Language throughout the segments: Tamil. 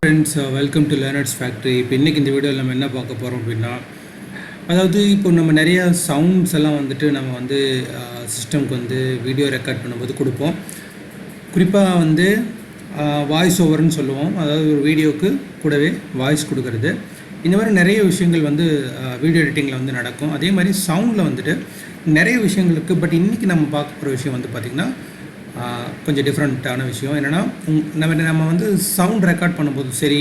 Friends, welcome to Learner's Factory. இப்போ இன்றைக்கி இந்த வீடியோவில் நம்ம என்ன பார்க்க போகிறோம் அப்படின்னா, அதாவது இப்போ நம்ம நிறைய சவுண்ட்ஸ் எல்லாம் வந்துட்டு நம்ம வந்து சிஸ்டம்க்கு வந்து வீடியோ ரெக்கார்ட் பண்ணும்போது கொடுப்போம். குறிப்பாக வந்து வாய்ஸ் ஓவர்னு சொல்லுவோம். அதாவது ஒரு வீடியோவுக்கு கூடவே வாய்ஸ் கொடுக்கறது. இந்த மாதிரி நிறைய விஷயங்கள் வந்து வீடியோ எடிட்டிங்கில் வந்து நடக்கும். அதே மாதிரி சவுண்டில் வந்துட்டு நிறைய விஷயங்களுக்கு. பட் இன்றைக்கி நம்ம பார்க்க போகிற விஷயம் வந்து பார்த்திங்கன்னா கொஞ்சம் டிஃப்ரெண்ட்டான விஷயம். என்னென்னா நம்ம வந்து சவுண்ட் ரெக்கார்ட் பண்ணும்போது சரி,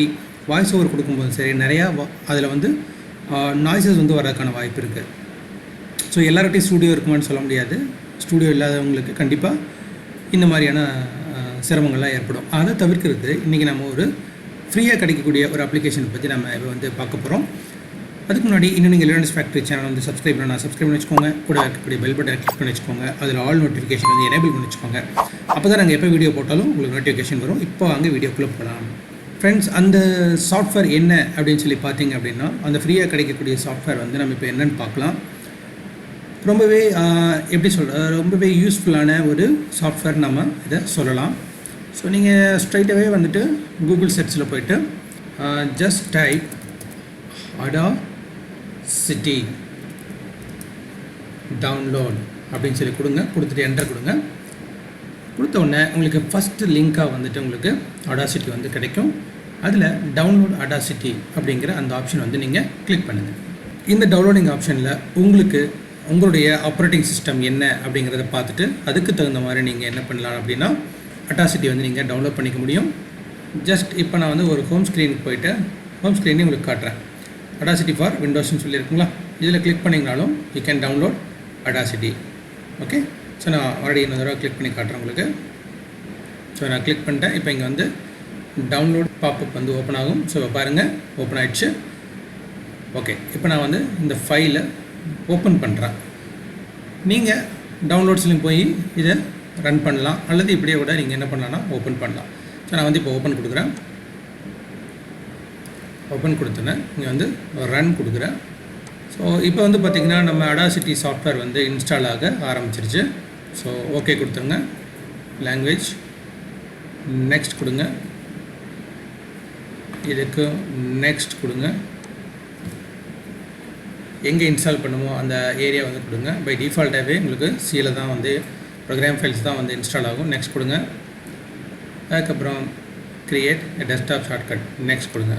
வாய்ஸ் ஓவர் கொடுக்கும்போது சரி, நிறையா அதில் வந்து நாய்ஸஸ் வந்து வரதுக்கான வாய்ப்பு இருக்குது. ஸோ எல்லார்கிட்டையும் ஸ்டூடியோ இருக்குமான்னு சொல்ல முடியாது. ஸ்டூடியோ இல்லாதவங்களுக்கு கண்டிப்பாக இந்த மாதிரியான சிரமங்கள்லாம் ஏற்படும். அதை தவிர்க்கிறது இன்றைக்கி நம்ம ஒரு ஃப்ரீயாக கிடைக்கக்கூடிய ஒரு அப்ளிகேஷனை பற்றி நம்ம இப்போ வந்து பார்க்க போகிறோம். அதுக்கு முன்னாடி இன்னும் நீங்கள் லேர்னர்ஸ் ஃபேக்ட்ரி சேனல் வந்து சப்ஸ்கிரைப் பண்ணி வச்சுக்கோங்க. கூட இருக்கக்கூடிய பெல் பட்டன் கிளிக் பண்ணி வச்சுக்கோங்க. அதில் ஆல் நோட்டிஃபிகேஷன் வந்து எனேபிள் பண்ணி வச்சுக்கோங்க. அப்போ தான் நாங்கள் எப்போ வீடியோ போட்டாலும் உங்களுக்கு நோட்டிஃபிகேஷன் வரும். இப்போ அங்கே வீடியோக்குள்ளே போகலாம். ஃப்ரெண்ட்ஸ், அந்த சாஃப்ட்வேர் என்ன அப்படின்னு சொல்லி பார்த்தீங்க அப்படின்னா, அந்த ஃப்ரீயாக கிடைக்கக்கூடிய சாஃப்ட்வேர் வந்து நம்ம இப்போ என்னென்னு பார்க்கலாம். ரொம்பவே எப்படி ரொம்பவே யூஸ்ஃபுல்லான ஒரு சாஃப்ட்வேர் நம்ம இதை சொல்லலாம். ஸோ நீங்கள் ஸ்ட்ரைட்டாகவே வந்துட்டு கூகுள் சர்ச்சில் போய்ட்டு ஜஸ்ட் டைப் Audacity டவுன்லோட் அப்படின்னு சொல்லி கொடுத்துட்டு என்டர் கொடுங்க. கொடுத்த உடனே உங்களுக்கு ஃபஸ்ட்டு லிங்காக வந்துட்டு உங்களுக்கு Audacity வந்து கிடைக்கும். அதில் டவுன்லோட் Audacity அப்படிங்கிற அந்த ஆப்ஷன் வந்து நீங்கள் கிளிக் பண்ணுங்கள். இந்த டவுன்லோடிங் ஆப்ஷனில் உங்களுக்கு உங்களுடைய ஆப்ரேட்டிங் சிஸ்டம் என்ன அப்படிங்கிறத பார்த்துட்டு அதுக்கு தகுந்த மாதிரி நீங்கள் என்ன பண்ணலாம் அப்படின்னா Audacity வந்து நீங்கள் டவுன்லோட் பண்ணிக்க முடியும். ஜஸ்ட் இப்போ நான் வந்து ஒரு ஹோம் ஸ்க்ரீனுக்கு போய்ட்டு ஹோம் ஸ்க்ரீனே உங்களுக்கு காட்டுறேன். Audacity ஃபார் விண்டோஸ்னு சொல்லியிருக்குங்களா, இதில் கிளிக் பண்ணிங்கனாலும் you can download Audacity. Okay, so நான் ஆல்ரெடி இன்னொரு தடவை கிளிக் பண்ணி காட்டுறேன் உங்களுக்கு. ஸோ நான் கிளிக் பண்ணிட்டேன். இப்போ இங்கே வந்து டவுன்லோட் பாப்அப் வந்து ஓப்பன் ஆகும். ஸோ பாருங்கள், ஓப்பன் ஆகிடுச்சு. ஓகே, இப்போ நான் வந்து இந்த ஃபைலை ஓப்பன் பண்ணுறேன். நீங்கள் டவுன்லோட்ஸ்லையும் போய் இதை ரன் பண்ணலாம், அல்லது இப்படியே கூட நீங்கள் என்ன பண்ணலான்னா ஓப்பன் பண்ணலாம். ஸோ நான் வந்து இப்போ ஓப்பன் கொடுக்குறேன். ஓப்பன் கொடுத்தேன். இங்கே வந்து ரன் கொடுக்குறேன். ஸோ இப்போ வந்து பார்த்திங்கன்னா நம்ம Audacity சாஃப்ட்வேர் வந்து இன்ஸ்டால் ஆக ஆரம்பிச்சிருச்சு. ஸோ ஓகே கொடுத்துருங்க. லாங்குவேஜ் நெக்ஸ்ட் கொடுங்க. இதுக்கு நெக்ஸ்ட் கொடுங்க. எங்கே இன்ஸ்டால் பண்ணுமோ அந்த ஏரியா வந்து கொடுங்க. பை டிஃபால்ட்டாகவே உங்களுக்கு சியில் தான் வந்து ப்ரோக்ராம் ஃபைல்ஸ் தான் வந்து இன்ஸ்டால் ஆகும். நெக்ஸ்ட் கொடுங்க. அதுக்கப்புறம் க்ரியேட் டெஸ்க்டாப் ஷார்ட்கட் நெக்ஸ்ட் கொடுங்க.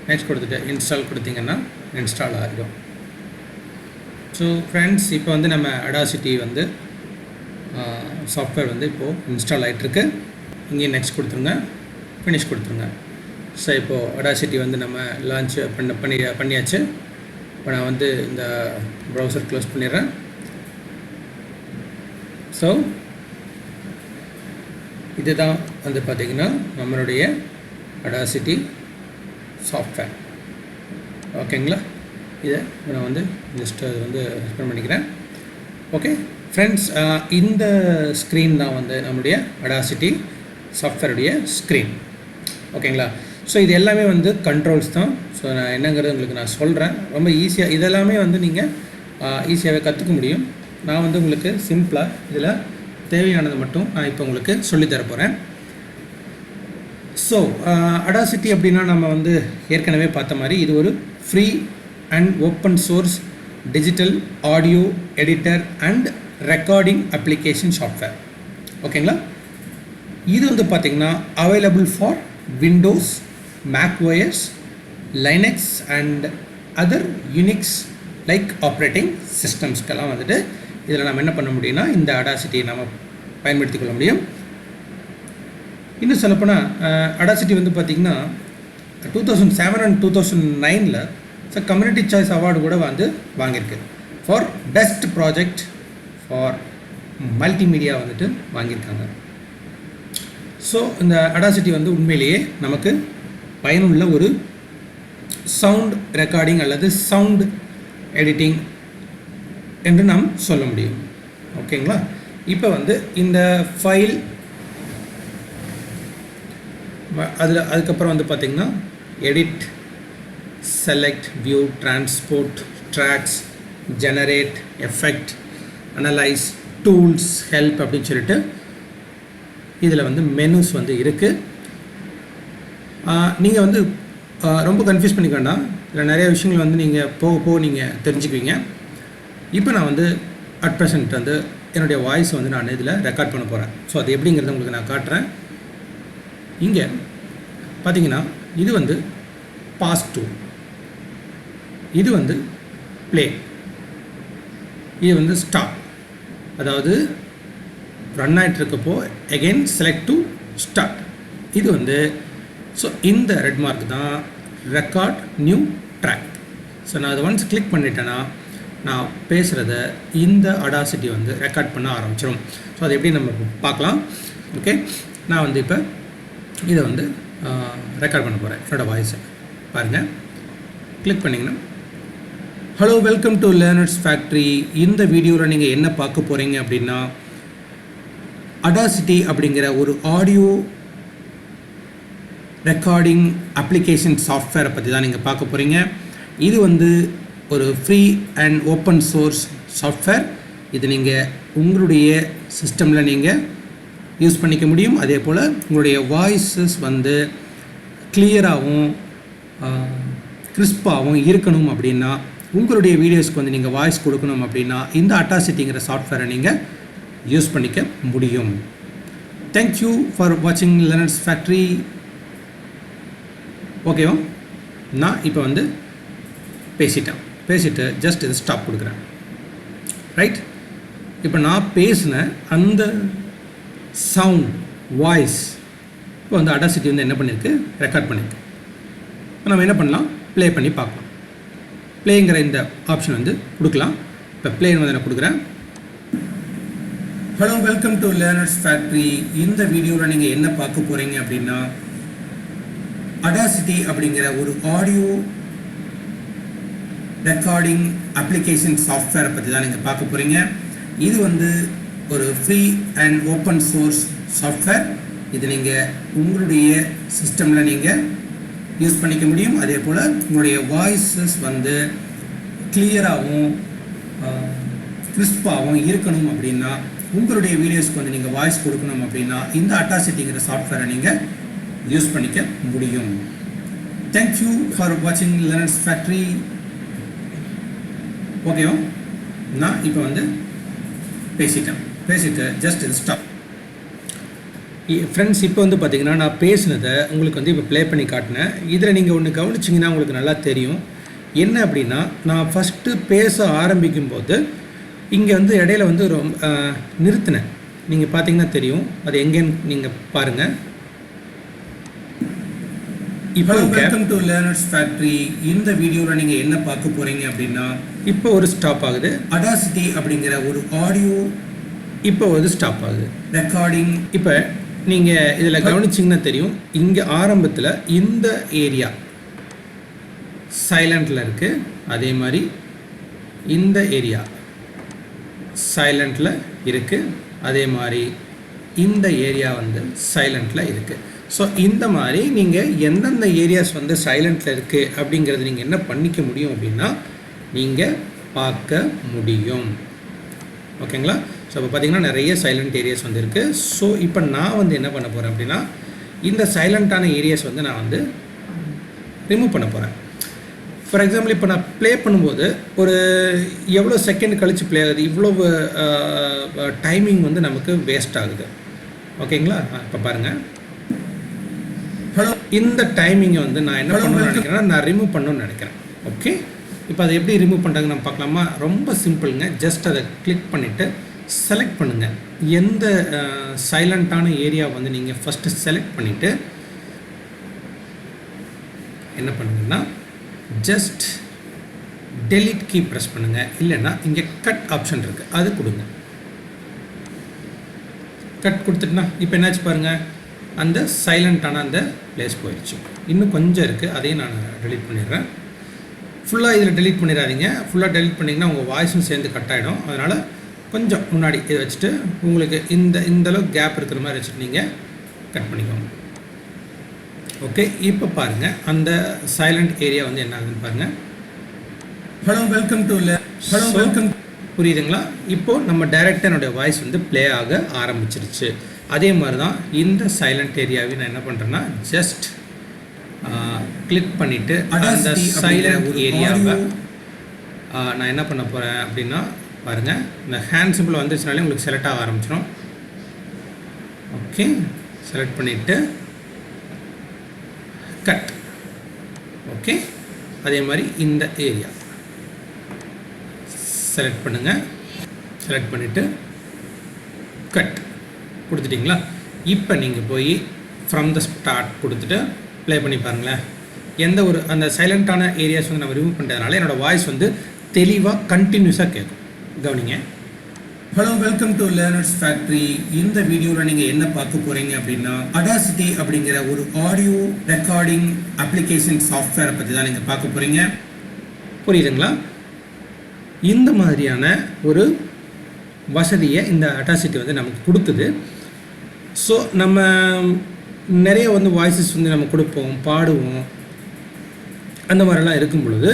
நெக்ஸ்ட் கொடுத்துட்டு இன்ஸ்டால் கொடுத்தீங்கன்னா இன்ஸ்டால் ஆகிடும். ஸோ ஃப்ரெண்ட்ஸ், இப்போ வந்து நம்ம Audacity வந்து சாஃப்ட்வேர் வந்து இப்போது இன்ஸ்டால் ஆகிட்டுருக்கு. இங்கேயும் நெக்ஸ்ட் கொடுத்துருங்க, ஃபினிஷ் கொடுத்துருங்க. ஸோ இப்போது Audacity வந்து நம்ம லான்ச் பண்ணியாச்சு. இப்போ நான் வந்து இந்த ப்ரௌசர் க்ளோஸ் பண்ணிடுறேன். ஸோ இதுதான் வந்து பார்த்திங்கன்னா நம்மளுடைய Audacity சாஃப்ட்வேர். ஓகேங்களா, இதை நான் வந்து ஜஸ்ட் அது வந்து எக்ஸ்பிளைன் பண்ணிக்கிறேன். ஓகே ஃப்ரெண்ட்ஸ், இந்த ஸ்க்ரீன் தான் வந்து நம்மளுடைய Audacity சாஃப்ட்வேருடைய ஸ்க்ரீன். ஓகேங்களா, ஸோ இது எல்லாமே வந்து கண்ட்ரோல்ஸ் தான். ஸோ நான் என்னங்கிறது உங்களுக்கு நான் சொல்கிறேன். ரொம்ப ஈஸியாக இதெல்லாமே வந்து நீங்கள் ஈஸியாகவே கற்றுக்க முடியும். நான் வந்து உங்களுக்கு சிம்பிளாக இதில் தேவையானது மட்டும் நான் இப்போ உங்களுக்கு சொல்லித்தர போகிறேன். ஸோ Audacity அப்படின்னா நம்ம வந்து ஏற்கனவே பார்த்த மாதிரி இது ஒரு free and open source digital audio editor and recording application software. ஓகேங்களா, இது வந்து பார்த்திங்கன்னா available for Windows, macOS, Linux and other Unix-like operating சிஸ்டம்ஸ்க்கெல்லாம் வந்துட்டு இதில் நம்ம என்ன பண்ண முடியும்னா இந்த Audacity நம்ம பயன்படுத்தி கொள்ள முடியும். இன்னும் சொல்லப்போனால் Audacity வந்து பார்த்திங்கன்னா 2007 and 2009 so community choice award கூட வந்து வாங்கியிருக்கு. For best project for multimedia வந்துட்டு வாங்கியிருக்காங்க. ஸோ இந்த Audacity வந்து உண்மையிலேயே நமக்கு பயனுள்ள ஒரு சவுண்ட் ரெக்கார்டிங் அல்லது சவுண்ட் எடிட்டிங் என்று நாம் சொல்ல முடியும். ஓகேங்களா, இப்போ வந்து இந்த ஃபைல் அதுக்கப்புறம் வந்து பார்த்திங்கன்னா edit, select, view, transport, tracks, generate, effect, analyse, tools, help அப்படின்னு சொல்லிட்டு இதில் வந்து மெனுஸ் வந்து இருக்குது. நீங்கள் வந்து ரொம்ப கன்ஃபியூஸ் பண்ணிக்க வேண்டாம். இதில் நிறைய விஷயங்கள் வந்து நீங்கள் போக நீங்கள் தெரிஞ்சுக்குவீங்க. இப்போ நான் வந்து அட் ப்ரெசென்ட் வந்து என்னுடைய வாய்ஸ் வந்து நான் இதில் ரெக்கார்ட் பண்ண போகிறேன். ஸோ அது எப்படிங்கிறத உங்களுக்கு நான் காட்டுறேன். இங்கே பார்த்தீங்கன்னா இது வந்து பாஸ் டூ, இது வந்து ப்ளே, இது வந்து ஸ்டாப். அதாவது ரன் ஆகிட்டு இருக்கப்போ அகெயின் செலக்ட் டு ஸ்டார்ட். இது வந்து ஸோ இந்த ரெட் மார்க் தான் ரெக்கார்ட் நியூ ட்ராக். ஸோ நான் அதை ஒன்ஸ் கிளிக் பண்ணிட்டேன்னா நான் பேசுகிறத இந்த Audacity வந்து ரெக்கார்ட் பண்ண ஆரம்பிச்சிடும். ஸோ அது எப்படி நம்ம பார்க்கலாம். ஓகே, நான் வந்து இப்போ இதை வந்து ரெக்கார்ட் பண்ண போகிறேன். என்னோடய வாய்ஸை பாருங்கள். கிளிக் பண்ணிங்கன்னா hello welcome to learners factory. இந்த வீடியோவில் நீங்கள் என்ன பார்க்க போகிறீங்க அப்படின்னா Audacity அப்படிங்கிற ஒரு ஆடியோ ரெக்கார்டிங் அப்ளிகேஷன் சாஃப்ட்வேரை பற்றி தான் நீங்கள் பார்க்க போகிறீங்க. இது வந்து ஒரு free and open source software. இது நீங்கள் உங்களுடைய சிஸ்டமில் நீங்கள் யூஸ் பண்ணிக்க முடியும். அதே போல் உங்களுடைய வாய்ஸஸ் வந்து கிளியராகவும் கிறிஸ்பாகவும் இருக்கணும் அப்படின்னா, உங்களுடைய வீடியோஸ்க்கு வந்து நீங்கள் வாய்ஸ் கொடுக்கணும் அப்படின்னா இந்த Audacityங்கிற சாஃப்ட்வேரை நீங்கள் யூஸ் பண்ணிக்க முடியும். தேங்க்யூ ஃபார் வாட்சிங் லேர்னர்ஸ் ஃபேக்ட்ரி. ஓகேவா, நான் இப்போ வந்து பேசிட்டு ஜஸ்ட் இது ஸ்டாப் கொடுக்குறேன். ரைட், இப்போ நான் பேசின அந்த சவுண்ட் வாய்ஸ் இப்போ வந்து Audacity வந்து என்ன பண்ணியிருக்கு, ரெக்கார்ட் பண்ணியிருக்கு. இப்போ நம்ம என்ன பண்ணலாம், ப்ளே பண்ணி பார்க்கலாம். ப்ளேங்கிற இந்த ஆப்ஷன் வந்து கொடுக்கலாம். இப்போ ப்ளே வந்து நான் கொடுக்குறேன். Hello welcome to learners factory. இந்த வீடியோவில் நீங்கள் என்ன பார்க்க போகிறீங்க அப்படின்னா Audacity அப்படிங்கிற ஒரு ஆடியோ ரெக்கார்டிங் அப்ளிகேஷன் சாஃப்ட்வேரை பற்றி தான் நீங்கள் பார்க்க போகிறீங்க. இது வந்து ஒரு free and open source software. இது நீங்கள் உங்களுடைய சிஸ்டமில் நீங்கள் யூஸ் பண்ணிக்க முடியும். அதே போல் உங்களுடைய வாய்ஸஸ் வந்து கிளியராகவும் கிறிஸ்பாகவும் இருக்கணும் அப்படின்னா, உங்களுடைய வீடியோஸ்க்கு வந்து நீங்கள் வாய்ஸ் கொடுக்கணும் அப்படின்னா இந்த Audacityங்கிற சாஃப்ட்வேரை நீங்கள் யூஸ் பண்ணிக்க முடியும். தேங்க்யூ ஃபார் வாட்சிங் லேர்னர்ஸ் ஃபேக்ட்ரி. ஓகேவா, நான் இப்போ வந்து பேசிட்டு ஜஸ்ட் இது ஸ்டாப். ஃப்ரெண்ட்ஸ், இப்போ வந்து பார்த்தீங்கன்னா நான் பேசினதை உங்களுக்கு வந்து இப்போ ப்ளே பண்ணி காட்டினேன். இதில் நீங்கள் ஒன்று கவனிச்சிங்கன்னா உங்களுக்கு நல்லா தெரியும். என்ன அப்படின்னா, நான் ஃபஸ்ட்டு பேச ஆரம்பிக்கும்போது இங்கே வந்து இடையில வந்து ரொம்ப நிறுத்தினேன். நீங்கள் பார்த்தீங்கன்னா தெரியும் அது எங்கேன்னு நீங்கள் பாருங்கள். இப்போ வெல்கம் டு லேர்னர்ஸ் ஃபேக்ட்ரி. இந்த வீடியோவில் நீங்கள் என்ன பார்க்க போகிறீங்க அப்படின்னா இப்போ ஒரு ஸ்டாப் ஆகுது. Audacity அப்படிங்கிற ஒரு ஆடியோ இப்போ ஒரு ஸ்டாப் ஆகுது ரெக்கார்டிங். இப்போ நீங்கள் இதில் கவனிச்சிங்கன்னா தெரியும், இங்கே ஆரம்பத்தில் இந்த ஏரியா சைலண்டில் இருக்குது. அதே மாதிரி இந்த ஏரியா சைலண்டில் இருக்குது. அதே மாதிரி இந்த ஏரியா வந்து சைலண்டில் இருக்குது. ஸோ இந்த மாதிரி நீங்கள் எந்தெந்த ஏரியாஸ் வந்து சைலண்டில் இருக்குது அப்படிங்கிறது நீங்கள் என்ன பண்ணிக்க முடியும் அப்படின்னா நீங்கள் பார்க்க முடியும். ஓகேங்களா? ஸோ இப்போ பார்த்திங்கன்னா நிறைய சைலண்ட் ஏரியாஸ் வந்து இருக்குது. ஸோ இப்போ நான் வந்து என்ன பண்ண போகிறேன் அப்படின்னா இந்த சைலண்ட்டான ஏரியாஸ் வந்து நான் வந்து ரிமூவ் பண்ண போகிறேன். ஃபார் எக்ஸாம்பிள் இப்போ நான் ப்ளே பண்ணும்போது ஒரு எவ்வளோ செகண்ட் கழித்து ப்ளே ஆகுது, இவ்வளோ டைமிங் வந்து நமக்கு வேஸ்ட் ஆகுது. ஓகேங்களா? இப்போ பாருங்கள், ஹலோ, இந்த டைமிங்கை வந்து நான் என்ன பண்ணணும்னு நினைக்கிறேன்னா நான் ரிமூவ் பண்ணணும்னு நினைக்கிறேன். ஓகே, இப்போ அதை எப்படி ரிமூவ் பண்ணுறாங்க நம்ம பார்க்கலாமா? ரொம்ப சிம்பிளுங்க. ஜஸ்ட் அதை கிளிக் பண்ணிவிட்டு செலக்ட் பண்ணுங்கள். எந்த சைலண்ட்டான ஏரியா வந்து நீங்கள் ஃபஸ்ட்டு செலக்ட் பண்ணிவிட்டு என்ன பண்ணுங்கன்னா ஜஸ்ட் டெலீட் கீ ப்ரெஸ் பண்ணுங்கள். இல்லைன்னா இங்கே கட் ஆப்ஷன் இருக்குது, அது கொடுங்க. கட் கொடுத்துட்டுனா இப்போ என்னாச்சு பாருங்கள், அந்த சைலண்ட்டான அந்த பிளேஸ் போயிடுச்சு. இன்னும் கொஞ்சம் இருக்குது, அதையும் நான் டெலீட் பண்ணிடுறேன். ஃபுல்லாக இதில் டெலீட் பண்ணிடாதீங்க. ஃபுல்லாக டெலீட் பண்ணிங்கன்னா உங்கள் வாய்ஸும் சேர்ந்து கட் ஆகிடும். அதனால் கொஞ்சம் முன்னாடி இதை வச்சுட்டு உங்களுக்கு இந்தளவுக்கு கேப் இருக்கிற மாதிரி வச்சுட்டு நீங்கள் கட் பண்ணிக்கோங்க. ஓகே, இப்போ பாருங்கள் அந்த சைலண்ட் ஏரியா வந்து என்ன ஆகுதுன்னு பாருங்கள். Hello welcome to hello welcome, புரியுதுங்களா? இப்போது நம்ம டைரெக்டாக என்னுடைய வாய்ஸ் வந்து ப்ளே ஆக ஆரம்பிச்சிருச்சு. அதே மாதிரி தான் இந்த சைலண்ட் ஏரியாவை நான் என்ன பண்ணுறேன்னா ஜஸ்ட் கிளிக் பண்ணிவிட்டு அந்த சைலண்ட் ஏரியாவை நான் என்ன பண்ண போகிறேன் அப்படின்னா பாருங்கள், இந்த ஹேண்ட் சிம்பிள் வந்துச்சுனாலே உங்களுக்கு செலக்ட் ஆக ஆரம்பிச்சிடும். ஓகே, செலக்ட் பண்ணிவிட்டு கட். ஓகே, அதே மாதிரி இந்த ஏரியா செலக்ட் பண்ணுங்கள். செலக்ட் பண்ணிவிட்டு கட் கொடுத்துட்டிங்களா? இப்போ நீங்கள் போய் ஃப்ரம் த ஸ்டார்ட் கொடுத்துட்டு ப்ளே பண்ணி பாருங்களேன். எந்த ஒரு அந்த சைலண்ட்டான ஏரியாஸ் வந்து நம்ம ரிமூவ் பண்ணுறதுனால என்னோடய வாய்ஸ் வந்து தெளிவாக கண்டினியூஸாக கேட்கும். கவனிங்க. Hello, welcome to learners factory. இந்த வீடியோவில் நீங்கள் என்ன பார்க்க போகிறீங்க அப்படின்னா, Audacity அப்படிங்கிற ஒரு ஆடியோ ரெக்கார்டிங் அப்ளிகேஷன் சாஃப்ட்வேரை பற்றி தான் நீங்கள் பார்க்க போகிறீங்க. புரியுதுங்களா? இந்த மாதிரியான ஒரு வசதியை இந்த Audacity வந்து நமக்கு கொடுக்குது. ஸோ நம்ம நிறைய வந்து வாய்ஸஸ் வந்து நம்ம கொடுப்போம், பாடுவோம், அந்த மாதிரிலாம் இருக்கும் பொழுது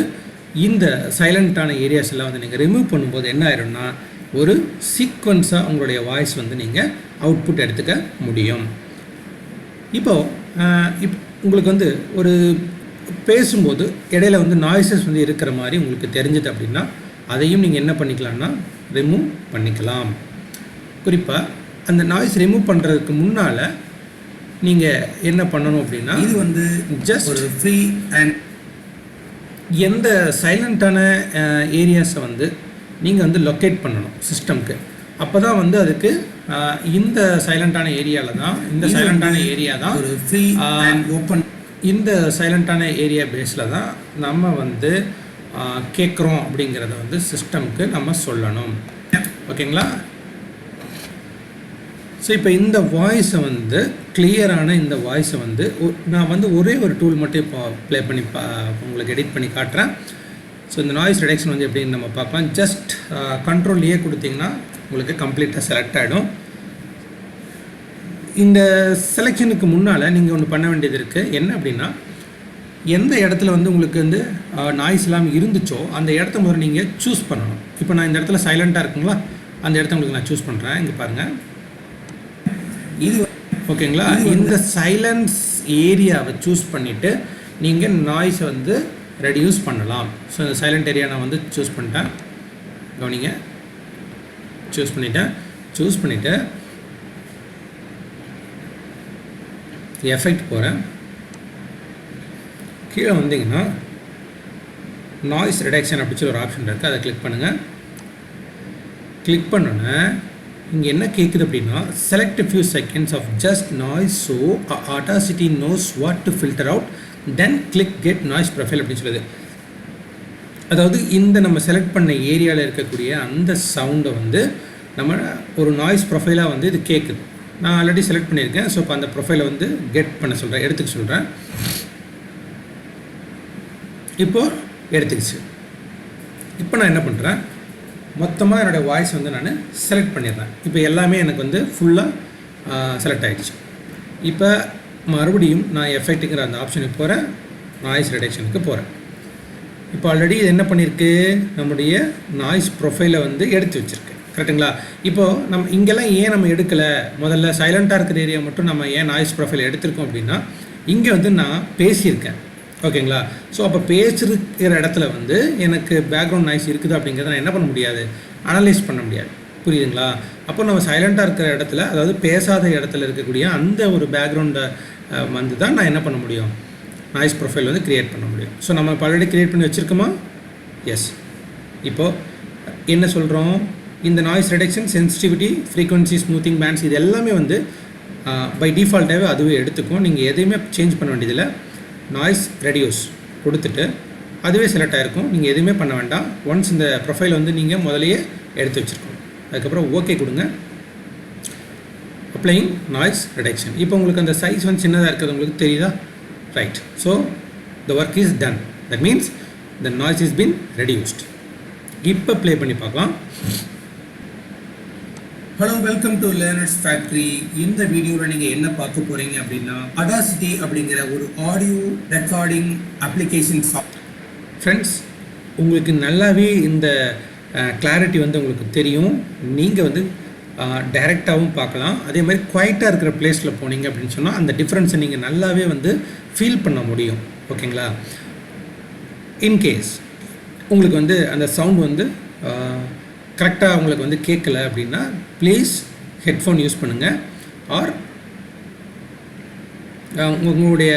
இந்த சைலண்ட்டான ஏரியாஸ் எல்லாம் வந்து நீங்கள் ரிமூவ் பண்ணும்போது என்ன ஆயிரும்னா, ஒரு சீக்வன்ஸாக உங்களுடைய வாய்ஸ் வந்து நீங்கள் அவுட்புட் எடுத்துக்க முடியும். இப்போது உங்களுக்கு வந்து ஒரு பேசும்போது இடையில வந்து நாய்ஸஸ் வந்து இருக்கிற மாதிரி உங்களுக்கு தெரிஞ்சுது அப்படின்னா அதையும் நீங்கள் என்ன பண்ணிக்கலாம்னா ரிமூவ் பண்ணிக்கலாம். குறிப்பாக அந்த நாய்ஸ் ரிமூவ் பண்ணுறதுக்கு முன்னால் நீங்கள் என்ன பண்ணணும் அப்படின்னா, இது வந்து ஜஸ்ட் ஒரு ஃப்ரீ அண்ட் எந்த சைலண்ட்டான ஏரியாஸை வந்து நீங்கள் வந்து லொக்கேட் பண்ணணும் சிஸ்டம்க்கு. அப்போ தான் வந்து அதுக்கு இந்த சைலண்ட்டான ஏரியாவில் தான் இந்த சைலண்ட்டான ஏரியா தான் ஒரு ஃப்ரீ அண்ட் ஓப்பன் இந்த சைலண்ட்டான ஏரியா பேஸில் தான் நம்ம வந்து கேட்குறோம் அப்படிங்கிறத வந்து சிஸ்டம்க்கு நம்ம சொல்லணும். ஓகேங்களா? ஸோ இப்போ இந்த வாய்ஸை வந்து கிளியரான இந்த வாய்ஸை வந்து நான் வந்து ஒரே ஒரு டூல் மட்டும் இப்போ ப்ளே பண்ணி உங்களுக்கு எடிட் பண்ணி காட்டுறேன். ஸோ இந்த நாய்ஸ் ரிடக்ஷன் வந்து எப்படின்னு நம்ம பார்க்கலாம். ஜஸ்ட் கண்ட்ரோல் ஏ கொடுத்திங்கன்னா உங்களுக்கு கம்ப்ளீட்டாக செலக்ட் ஆகிடும். இந்த செலெக்ஷனுக்கு முன்னால் நீங்கள் ஒன்று பண்ண வேண்டியது இருக்குது. என்ன அப்படின்னா, எந்த இடத்துல வந்து உங்களுக்கு வந்து நாய்ஸ் இல்லாமல் இருந்துச்சோ அந்த இடத்த முதல்ல நீங்கள் சூஸ் பண்ணணும். இப்போ நான் இந்த இடத்துல சைலண்ட்டாக இருக்குங்களா, அந்த இடத்த உங்களுக்கு நான் சூஸ் பண்ணுறேன். இங்கே பாருங்கள், இது ஓகேங்களா? இந்த சைலன்ஸ் ஏரியாவை சூஸ் பண்ணிவிட்டு நீங்கள் நாய்ஸை வந்து ரெடியூஸ் பண்ணலாம். ஸோ இந்த சைலண்ட் ஏரியா நான் வந்து சூஸ் பண்ணிட்டேன். கவனிங்க, சூஸ் பண்ணிவிட்டு எஃபெக்ட் போகிறேன். கீழே வந்தீங்கன்னா நாய்ஸ் ரிடக்ஷன் அப்படின்னு சொல்லி ஒரு ஆப்ஷன் இருக்குது, அதை கிளிக் பண்ணுங்கள். கிளிக் பண்ணோன்னே இங்கே என்ன கேட்குது அப்படின்னா, select a few seconds of just noise so Audacity knows what to filter out, then click get noise profile அப்படின்னு சொல்லுது. அதாவது இந்த நம்ம செலக்ட் பண்ண ஏரியாவில் இருக்கக்கூடிய அந்த சவுண்டை வந்து நம்ம ஒரு நாய்ஸ் ப்ரொஃபைலாக வந்து இது கேட்குது. நான் ஆல்ரெடி செலக்ட் பண்ணியிருக்கேன். ஸோ இப்போ அந்த ப்ரொஃபைலை வந்து கெட் பண்ண சொல்கிறேன், எடுத்துக்க சொல்கிறேன். இப்போது எடுத்துக்கிச்சு. இப்போ நான் என்ன பண்ணுறேன், மொத்தமாக என்னோடய வாய்ஸ் வந்து நான் செலக்ட் பண்ணிடுறேன். இப்போ எல்லாமே எனக்கு வந்து ஃபுல்லாக செலக்ட் ஆகிடுச்சு. இப்போ மறுபடியும் நான் எஃபெக்ட்டுங்கிற அந்த ஆப்ஷனுக்கு போகிறேன், நாய்ஸ் ரிடக்ஷனுக்கு போகிறேன். இப்போ ஆல்ரெடி இது என்ன பண்ணியிருக்கு, நம்முடைய நாய்ஸ் ப்ரொஃபைலை வந்து எடுத்து வச்சுருக்கு. கரெக்டுங்களா? இப்போது நம்ம இங்கெல்லாம் ஏன் நம்ம எடுக்கலை, முதல்ல சைலண்ட்டாக இருக்கிற ஏரியா மட்டும் நம்ம ஏன் நாய்ஸ் ப்ரொஃபைல் எடுத்திருக்கோம் அப்படின்னா, இங்கே வந்து நான் பேசியிருக்கேன். ஓகேங்களா? ஸோ அப்போ பேசிருக்கிற இடத்துல வந்து எனக்கு பேக்ரவுண்ட் நாய்ஸ் இருக்குது அப்படிங்கிறத நான் என்ன பண்ண முடியாது, அனலைஸ் பண்ண முடியாது. புரியுதுங்களா? அப்போ நம்ம சைலண்ட்டாக இருக்கிற இடத்துல, அதாவது பேசாத இடத்துல இருக்கக்கூடிய அந்த ஒரு பேக்ரவுண்டை வந்து தான் நான் என்ன பண்ண முடியும், நாய்ஸ் ப்ரொஃபைல் வந்து க்ரியேட் பண்ண முடியும். ஸோ நம்ம ஆல்ரெடி க்ரியேட் பண்ணி வச்சுருக்கோமா? எஸ். இப்போது என்ன சொல்கிறோம், இந்த noise reduction, sensitivity, frequency, smoothing bands இது எல்லாமே வந்து பை டிஃபால்ட்டாகவே அதுவே எடுத்துக்கும். நீங்கள் எதையுமே சேஞ்ச் பண்ண வேண்டியதில்லை. நாய்ஸ் ரெடியூஸ் கொடுத்துட்டு அதுவே செலக்ட் ஆகிருக்கும். நீங்கள் எதுவுமே பண்ண வேண்டாம். ஒன்ஸ் இந்த ப்ரொஃபைல் வந்து நீங்கள் முதலையே எடுத்து வச்சுருக்கோம். அதுக்கப்புறம் ஓகே கொடுங்க. அப்ளைங் நாய்ஸ் ரிடக்ஷன். இப்போ உங்களுக்கு அந்த சைஸ் வந்து சின்னதாக இருக்கிறது உங்களுக்கு தெரியுதா? Right. So the work is done. That means the noise is been reduced. இப்போ ப்ளே பண்ணி பார்க்கலாம். Hello, welcome to learners factory. இந்த வீடியோவில் நீங்கள் என்ன பார்க்க போகிறீங்க அப்படின்னா, Audacity அப்படிங்கிற ஒரு ஆடியோ ரெக்கார்டிங் அப்ளிகேஷன் ஃப்ரெண்ட்ஸ், உங்களுக்கு நல்லாவே இந்த கிளாரிட்டி வந்து உங்களுக்கு தெரியும். நீங்கள் வந்து டைரெக்டாகவும் பார்க்கலாம். அதே மாதிரி குவைட்டாக இருக்கிற பிளேஸில் போனீங்க அப்படின்னு சொன்னால் அந்த டிஃப்ரென்ஸை நீங்கள் நல்லாவே வந்து ஃபீல் பண்ண முடியும். ஓகேங்களா? இன்கேஸ் உங்களுக்கு வந்து அந்த சவுண்ட் வந்து கரெக்டாக உங்களுக்கு வந்து கேட்கல அப்படின்னா ப்ளீஸ் ஹெட்ஃபோன் யூஸ் பண்ணுங்கள். ஆர் உங்களுடைய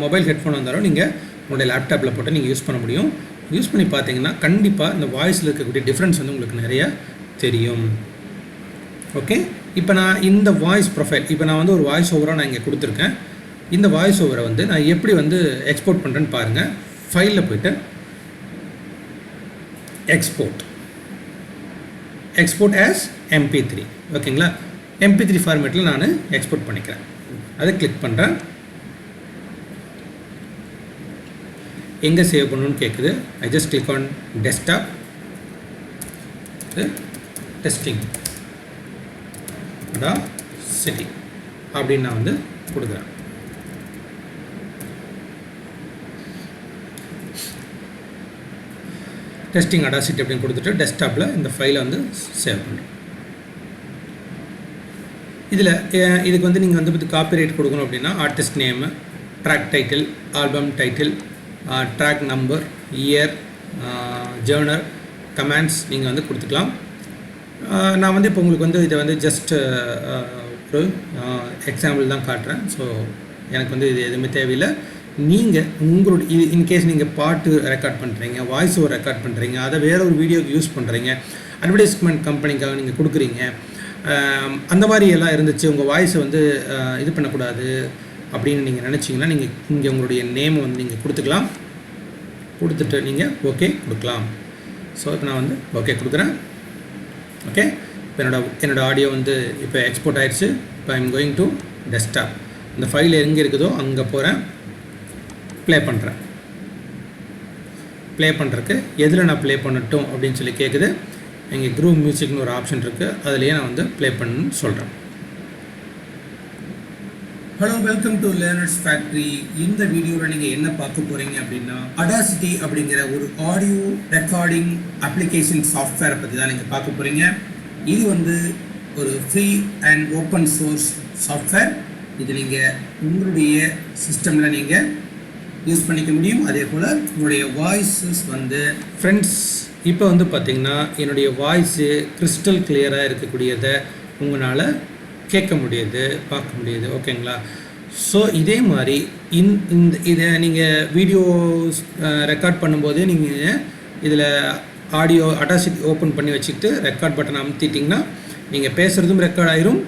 மொபைல் ஹெட்ஃபோன் வந்தாலும் நீங்கள் உங்களுடைய லேப்டாப்பில் போட்டு நீங்கள் யூஸ் பண்ண முடியும். யூஸ் பண்ணி பார்த்தீங்கன்னா கண்டிப்பாக இந்த வாய்ஸில் இருக்கக்கூடிய டிஃப்ரென்ஸ் வந்து உங்களுக்கு நிறையா தெரியும். ஓகே, இப்போ நான் இந்த வாய்ஸ் ப்ரொஃபைல் இப்போ நான் வந்து ஒரு வாய்ஸ் ஓவராக நான் இங்கே கொடுத்துருக்கேன். இந்த வாய்ஸ் ஓவரை வந்து நான் எப்படி வந்து எக்ஸ்போர்ட் பண்ணுறேன்னு பாருங்கள். ஃபைலில் போய்ட்டு எக்ஸ்போர்ட் ஆஸ் MP3. ஓகேங்களா? MP3 ஃபார்மேட்டில் நான் எக்ஸ்போர்ட் பண்ணிக்கிறேன். அதை கிளிக் பண்ணுறேன். எங்கே சேவ் பண்ணணும்னு கேட்குது. I just click on desktop, testing Audacity அப்படின்னு நான் வந்து கொடுக்குறேன். டெஸ்டிங் Audacity அப்படின்னு கொடுத்துட்டு டெஸ்க்டாப்பில் இந்த ஃபைலை வந்து சேவ் பண்ணுறேன். இதுக்கு வந்து நீங்கள் வந்து காப்பிரைட் கொடுக்கணும் அப்படின்னா artist name, track title, album title, track number, year, genre, comments நீங்கள் வந்து கொடுத்துக்கலாம். நான் வந்து இப்போ உங்களுக்கு வந்து இதை வந்து ஜஸ்ட் ஒரு எக்ஸாம்பிள் தான் காட்டுறேன். ஸோ எனக்கு வந்து இது எதுவுமே தேவையில்லை. நீங்கள் உங்களுடைய இன்கேஸ் நீங்கள் பாட்டு ரெக்கார்ட் பண்ணுறீங்க, வாய்ஸ் ஓவர் ரெக்கார்ட் பண்ணுறீங்க, அதை வேறு ஒரு வீடியோக்கு யூஸ் பண்ணுறீங்க, அட்வர்டைஸ்மெண்ட் கம்பெனிக்காக நீங்கள் கொடுக்குறீங்க, அந்த மாதிரி எல்லாம் இருந்துச்சு, உங்கள் வாய்ஸை வந்து இது பண்ணக்கூடாது அப்படின்னு நீங்கள் நினச்சிங்கன்னா நீங்கள் இங்கே உங்களுடைய நேமை வந்து நீங்கள் கொடுத்துக்கலாம். கொடுத்துட்டு நீங்கள் ஓகே கொடுக்கலாம். ஸோ இப்போ நான் வந்து ஓகே கொடுக்குறேன். ஓகே, இப்போ என்னோடய ஆடியோ வந்து இப்போ எக்ஸ்போர்ட் ஆகிடுச்சு. இப்போ ஐம் கோயிங் டு டெஸ்க்டாப். இந்த ஃபைல் எங்கே இருக்குதோ அங்கே போகிறேன். ப்ளே பண்ணுறேன். ப்ளே பண்ணுறதுக்கு எதில் நான் ப்ளே பண்ணட்டும் அப்படின்னு சொல்லி கேட்குது. இங்கே க்ரூவ் மியூசிக்னு ஒரு ஆப்ஷன் இருக்குது. அதுலேயே நான் வந்து ப்ளே பண்ணணும்னு சொல்கிறேன். Hello, welcome to learners factory. இந்த வீடியோவில் நீங்கள் என்ன பார்க்க போகிறீங்க அப்படின்னா Audacity அப்படிங்கிற ஒரு ஆடியோ ரெக்கார்டிங் அப்ளிகேஷன் சாஃப்ட்வேரை பற்றி தான் நீங்கள் பார்க்க போகிறீங்க. இது வந்து ஒரு free and open source software. இது நீங்கள் உங்களுடைய சிஸ்டமில் நீங்கள் யூஸ் பண்ணிக்க முடியும். அதே போல் உங்களுடைய வாய்ஸஸ் வந்து ஃப்ரெண்ட்ஸ் இப்போ வந்து பார்த்திங்கன்னா என்னுடைய வாய்ஸு கிறிஸ்டல் கிளியராக இருக்கக்கூடியதை உங்களால் கேட்க முடியுது, பார்க்க முடியுது. ஓகேங்களா? ஸோ இதே மாதிரி இதை நீங்கள் வீடியோஸ் ரெக்கார்ட் பண்ணும்போதே நீங்கள் இதில் ஆடியோ Audacity ஓப்பன் பண்ணி வச்சுக்கிட்டு ரெக்கார்ட் பட்டன் அமுத்திட்டிங்கன்னா நீங்கள் பேசுகிறதும் ரெக்கார்ட் ஆயிரும்.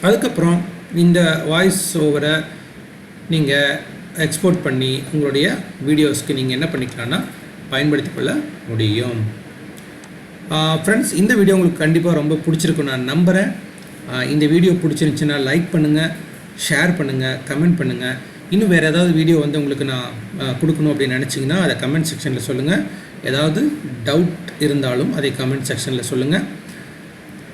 அதுக்கப்புறம் இந்த வாய்ஸ் ஓவரை நீங்கள் எக்ஸ்போர்ட் பண்ணி உங்களுடைய வீடியோஸ்க்கு நீங்கள் என்ன பண்ணிக்கலாம்னா பயன்படுத்தி கொள்ள முடியும். ஃப்ரெண்ட்ஸ், இந்த வீடியோ உங்களுக்கு கண்டிப்பாக ரொம்ப பிடிச்சிருக்கும் நான் நம்புகிறேன். இந்த வீடியோ பிடிச்சிருந்துச்சுன்னா லைக் பண்ணுங்கள், ஷேர் பண்ணுங்கள், கமெண்ட் பண்ணுங்கள். இன்னும் வேறு ஏதாவது வீடியோ வந்து உங்களுக்கு நான் கொடுக்கணும் அப்படின்னு நினச்சிங்கன்னா அதை கமெண்ட் செக்ஷனில் சொல்லுங்கள். ஏதாவது டவுட் இருந்தாலும் அதை கமெண்ட் செக்ஷனில் சொல்லுங்கள்.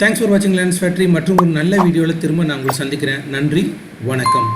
தேங்க்ஸ் ஃபார் வாட்சிங் லேர்னர்ஸ் ஃபேக்ட்ரி. மற்றும் ஒரு நல்ல வீடியோவில் திரும்ப நான் உங்களை சந்திக்கிறேன். நன்றி, வணக்கம்.